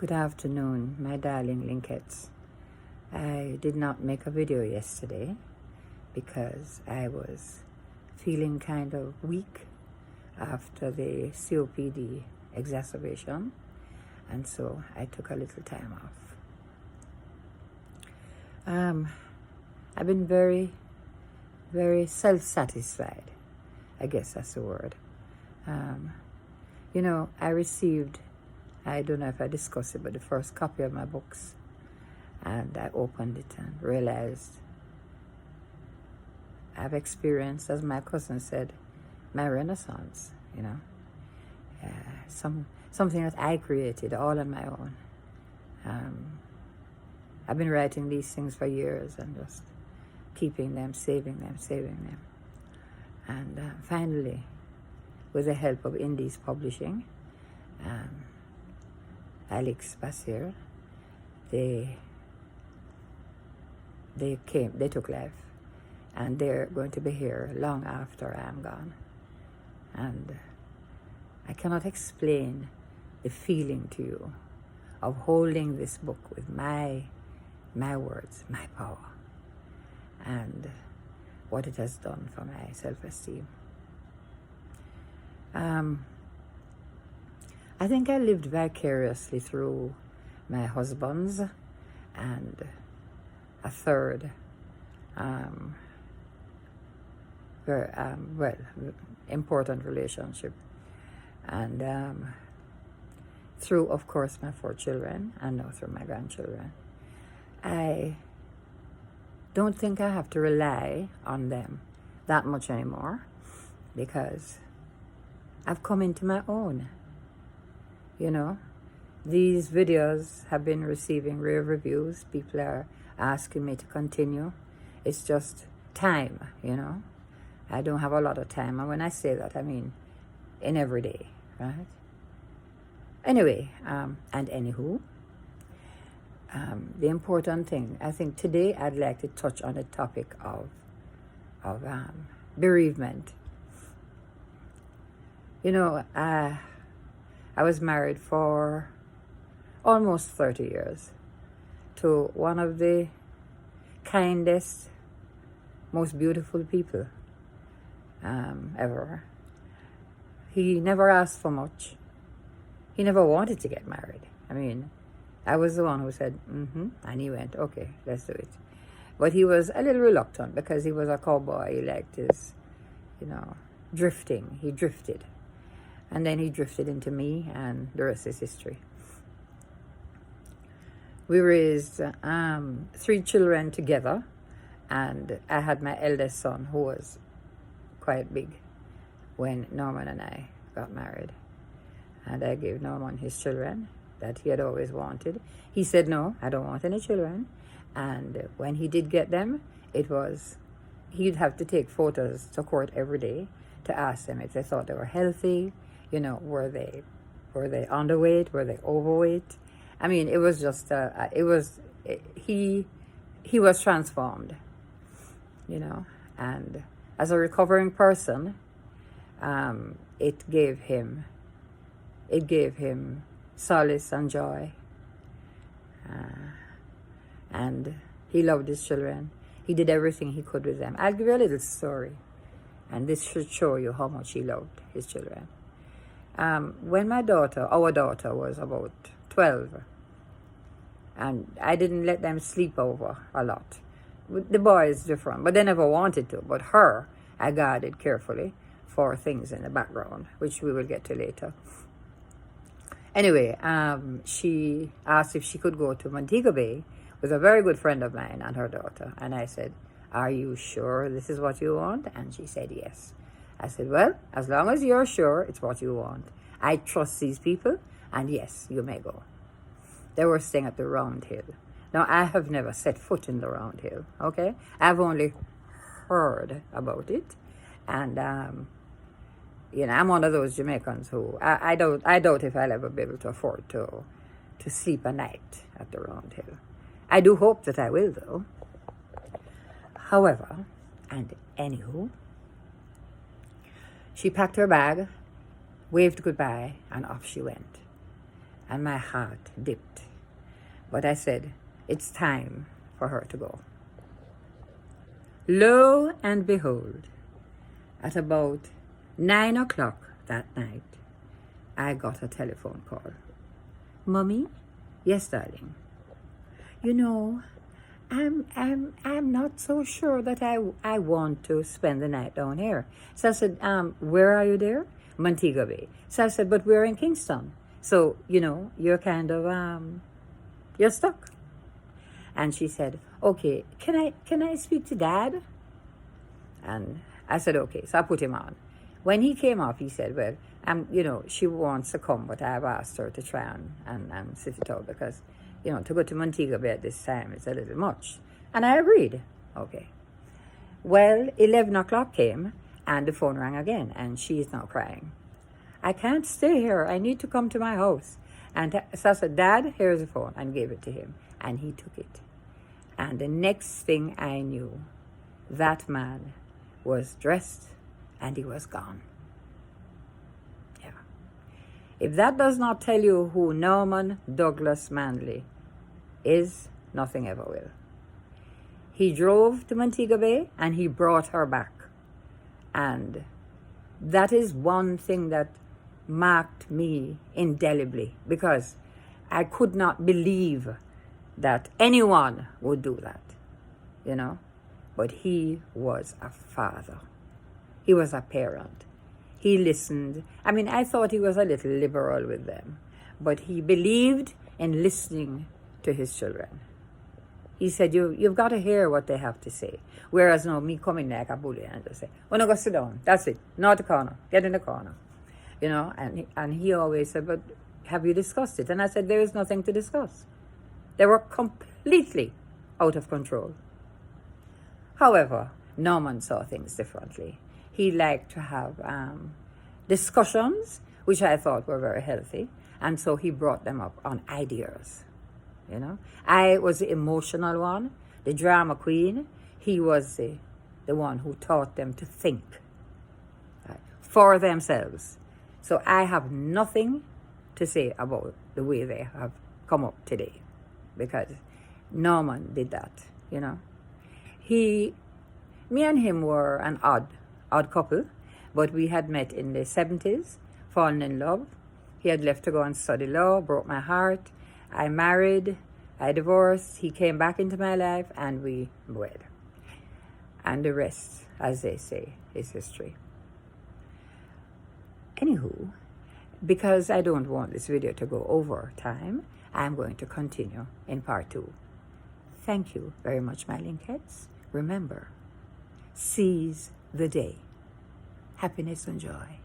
Good afternoon, my darling Linkettes. I did not make a video yesterday because I was feeling kind of weak after the COPD exacerbation, and so I took a little time off. I've been very, very self-satisfied. I guess that's the word. I received, I don't know if I discussed it, but the first copy of my books, and I opened it and realized I've experienced, as my cousin said, my renaissance, something that I created all on my own. I've been writing these things for years and just keeping them, saving them. And finally, with the help of Indies Publishing, Alex Basir, they took life, and they're going to be here long after I am gone. And I cannot explain the feeling to you of holding this book with my words, my power, and what it has done for my self-esteem. I think I lived vicariously through my husbands and a third very important relationship, and through, of course, my 4 children, and now through my grandchildren. I don't think I have to rely on them that much anymore, because I've come into my own. These videos have been receiving rave reviews. People are asking me to continue. It's just time, I don't have a lot of time. And when I say that, I mean in every day, right? Anyway, and anywho, the important thing, I think today I'd like to touch on the topic of bereavement. I was married for almost 30 years to one of the kindest, most beautiful people ever. He never asked for much. He never wanted to get married. I mean, I was the one who said, and he went, okay, let's do it. But he was a little reluctant because he was a cowboy. He liked his, drifting. He drifted. And then he drifted into me, and the rest is history. We raised 3 children together, and I had my eldest son, who was quite big when Norman and I got married. And I gave Norman his children that he had always wanted. He said, no, I don't want any children. And when he did get them, he'd have to take photos to court every day to ask them if they thought they were healthy. Were they underweight? Were they overweight? I mean, it was just, he was transformed, and as a recovering person, it gave him solace and joy, and he loved his children. He did everything he could with them. I'll give you a little story, and this should show you how much he loved his children. When our daughter was about 12, and I didn't let them sleep over a lot. The boy is different, but they never wanted to. But her, I guarded carefully for things in the background, which we will get to later. Anyway, she asked if she could go to Montego Bay with a very good friend of mine and her daughter. And I said, are you sure this is what you want? And she said yes. I said, well, as long as you're sure it's what you want. I trust these people, and yes, you may go. They were staying at the Round Hill. Now, I have never set foot in the Round Hill, okay? I've only heard about it. And, I'm one of those Jamaicans who, I doubt if I'll ever be able to afford to sleep a night at the Round Hill. I do hope that I will, though. However, and anywho, she packed her bag, waved goodbye, and off she went. and my heart dipped. But I said, it's time for her to go. Lo and behold, at about 9 o'clock that night, I got a telephone call. Mommy? Yes, darling. You know, I'm not so sure that I want to spend the night down here. So I said, where are you there? Montego Bay. So I said, but we're in Kingston. So, you know, you're kind of, you're stuck. And she said, okay, can I speak to Dad? And I said, okay. So I put him on. When he came off, he said, well, you know, she wants to come, but I've asked her to try and sit it out because, you know, to go to Montego Bay at this time is a little much. And I agreed. Okay. Well, 11 o'clock came and the phone rang again and she is now crying. I can't stay here. I need to come to my house. And so I said, Dad, here's the phone, and gave it to him. And he took it. And the next thing I knew, that man was dressed and he was gone. Yeah. If that does not tell you who Norman Douglas Manley is, nothing ever will. He drove to Montego Bay and he brought her back. And that is one thing that marked me indelibly because I could not believe that anyone would do that, you know. But he was a father. He was a parent. He listened. I mean, I thought he was a little liberal with them, but he believed in listening to his children. He said, you've got to hear what they have to say. Whereas now, me coming like a bully and just say, oh, no, go sit down. That's it. Not the corner. Get in the corner. You know, and he always said, but have you discussed it? And I said, there is nothing to discuss. They were completely out of control. However, Norman saw things differently. He liked to have discussions, which I thought were very healthy. And so he brought them up on ideas. You know, I was the emotional one, the drama queen. He was the one who taught them to think for themselves. So I have nothing to say about the way they have come up today because Norman did that, you know. Me and him were an odd couple, but we had met in the 70s, fallen in love. He had left to go and study law, broke my heart. I married, I divorced, he came back into my life, and we wed. And the rest, as they say, is history. Anywho, because I don't want this video to go over time, I'm going to continue in part 2. Thank you very much, my linkheads. Remember, seize the day. Happiness and joy.